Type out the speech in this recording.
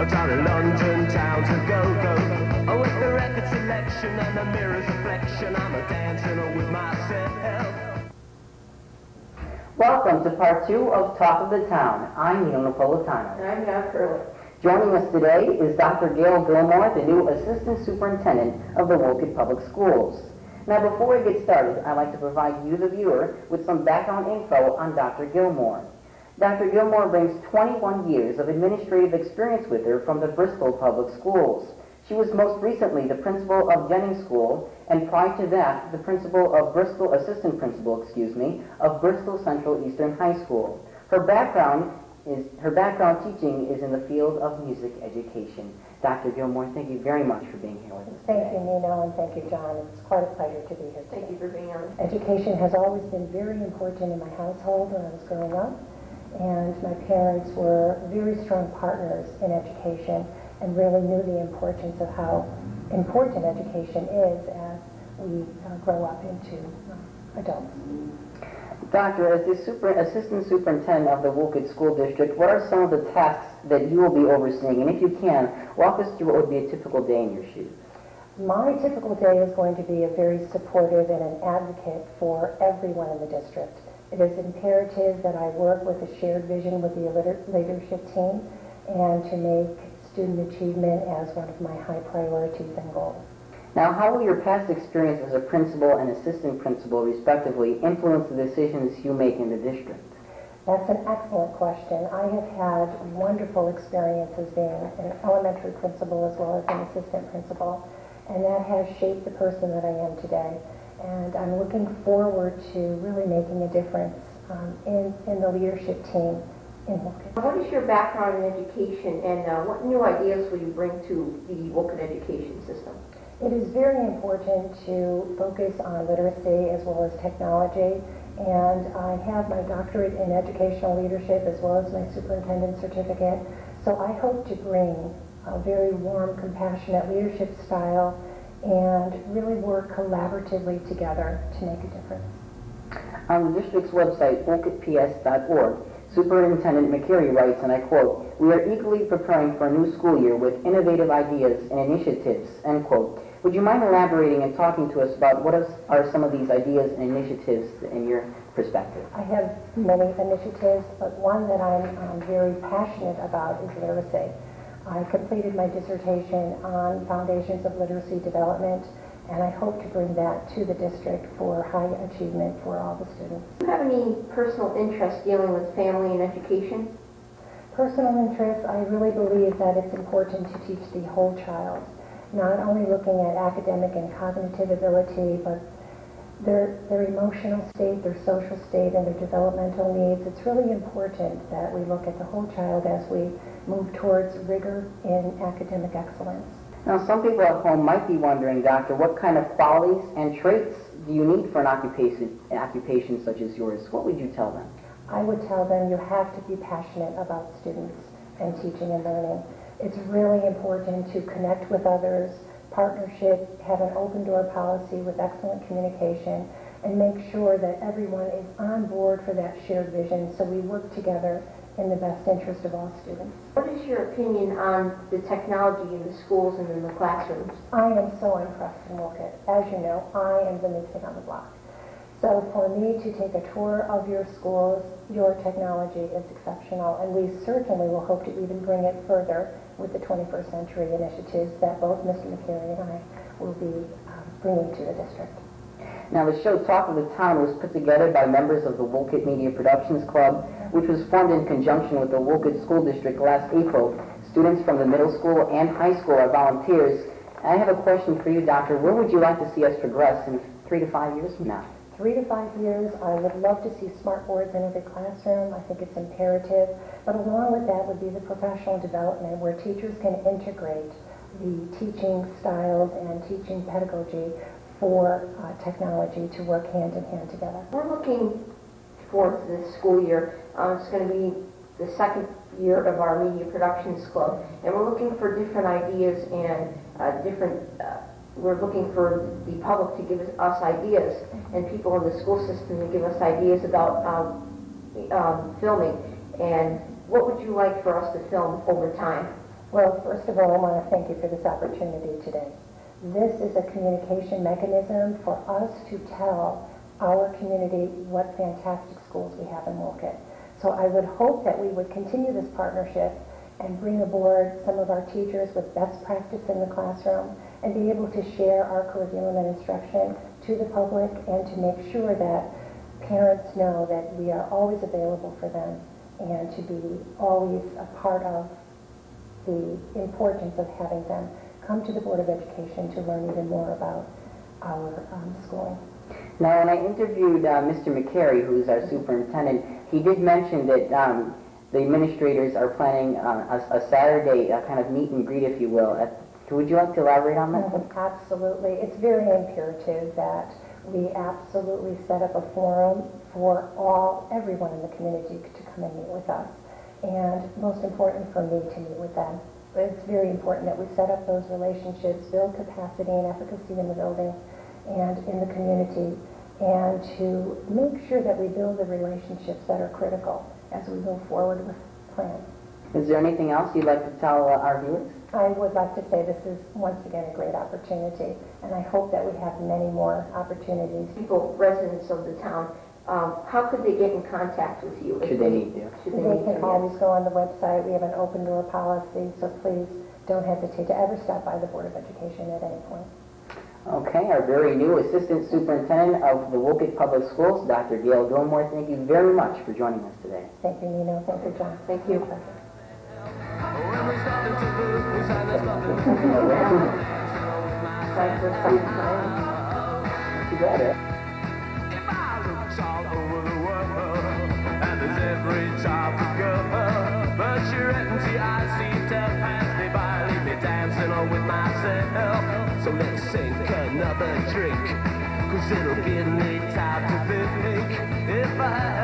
I'm driving London town to go-go. Oh, with the record selection and the mirror's reflection, I'm a dancing with myself. Welcome to part 2 of Talk of the Town. I'm Nino Napolitano. And I'm Gail Gilmore. Joining us today is Dr. Gail Gilmore, the new Assistant Superintendent of the Wolcott Public Schools. Now, before we get started, I'd like to provide you, the viewer, with some background info on Dr. Gilmore. Dr. Gilmore brings 21 years of administrative experience with her from the Bristol Public Schools. She was most recently the principal of Jennings School, and prior to that, the assistant principal, of Bristol Central Eastern High School. Her background teaching is in the field of music education. Dr. Gilmore, thank you very much for being here with us today. Thank you, Nino, and thank you, John. It's quite a pleasure to be here today. Thank you for being on. Education has always been very important in my household when I was growing up, and my parents were very strong partners in education and really knew the importance of how important education is as we grow up into adults. Doctor, as the Assistant Superintendent of the Wolcott School District, what are some of the tasks that you will be overseeing? And if you can, walk us through what would be a typical day in your shoes. My typical day is going to be a very supportive and an advocate for everyone in the district. It is imperative that I work with a shared vision with the leadership team and to make student achievement as one of my high priorities and goals. Now, how will your past experience as a principal and assistant principal, respectively, influence the decisions you make in the district? That's an excellent question. I have had wonderful experiences being an elementary principal as well as an assistant principal, and that has shaped the person that I am today. And I'm looking forward to really making a difference in the leadership team in Wolcott. What is your background in education, and what new ideas will you bring to the Wolcott education system? It is very important to focus on literacy as well as technology, and I have my doctorate in educational leadership as well as my superintendent certificate, so I hope to bring a very warm, compassionate leadership style and really work collaboratively together to make a difference. On the district's website, wolcottps.org, Superintendent McCary writes, and I quote, "We are eagerly preparing for a new school year with innovative ideas and initiatives," end quote. Would you mind elaborating and talking to us about what are some of these ideas and initiatives in your perspective? I have many initiatives, but one that I'm very passionate about is literacy. I completed my dissertation on foundations of literacy development, and I hope to bring that to the district for high achievement for all the students. Do you have any personal interest dealing with family and education? Personal interest, I really believe that it's important to teach the whole child, not only looking at academic and cognitive ability, but their emotional state, their social state, and their developmental needs. It's really important that we look at the whole child as we move towards rigor in academic excellence. Now, some people at home might be wondering, Doctor, what kind of qualities and traits do you need for an occupation such as yours? What would you tell them? I would tell them you have to be passionate about students and teaching and learning. It's really important to connect with others, partnership, have an open door policy with excellent communication, and make sure that everyone is on board for that shared vision so we work together in the best interest of all students. What is your opinion on the technology in the schools and in the classrooms? I am so impressed in Wolcott. As you know, I am the new kid on the block. So for me to take a tour of your schools, your technology is exceptional, and we certainly will hope to even bring it further with the 21st century initiatives that both Mr. McCary and I will be bringing to the district. Now, the show Talk of the Town was put together by members of the Wolcott Media Productions Club, which was formed in conjunction with the Wolcott School District last April. Students from the middle school and high school are volunteers. I have a question for you, Doctor. Where would you like to see us progress in 3 to 5 years from now? 3 to 5 years, I would love to see smart boards in every classroom. I think it's imperative. But along with that would be the professional development where teachers can integrate the teaching styles and teaching pedagogy for technology to work hand in hand together. We're looking forward to this school year. It's going to be the second year of our Media Productions Club, and we're looking for different ideas and we're looking for the public to give us ideas and people in the school system to give us ideas about filming. And what would you like for us to film over time? Well, first of all, I want to thank you for this opportunity today. This is a communication mechanism for us to tell our community what fantastic schools we have in Wolcott. So I would hope that we would continue this partnership and bring aboard some of our teachers with best practice in the classroom and be able to share our curriculum and instruction to the public and to make sure that parents know that we are always available for them and to be always a part of the importance of having them come to the Board of Education to learn even more about our schooling. Now, when I interviewed Mr. McCary, who's our superintendent, he did mention that the administrators are planning a Saturday kind of meet and greet, if you will. Would you like to elaborate on that? Absolutely. It's very imperative that we absolutely set up a forum for everyone in the community to come and meet with us. And most important for me to meet with them. It's very important that we set up those relationships, build capacity and efficacy in the building and in the community, and to make sure that we build the relationships that are critical as we move forward with plans. Is there anything else you'd like to tell our viewers? I would like to say this is once again a great opportunity, and I hope that we have many more opportunities. People, residents of the town, how could they get in contact with you? Should they need to? They can always go on the website. We have an open door policy, so please don't hesitate to ever stop by the Board of Education at any point. Okay, our very new Assistant Superintendent of the Wolcott Public Schools, Dr. Gail Gilmore, thank you very much for joining us today. Thank you, Nino. Thank you, John. Thank you. Too bad, eh? But you're empty, I see to pass me by, leave me dancing on with myself. So let's sink another drink, 'cause it'll give me time to think. If I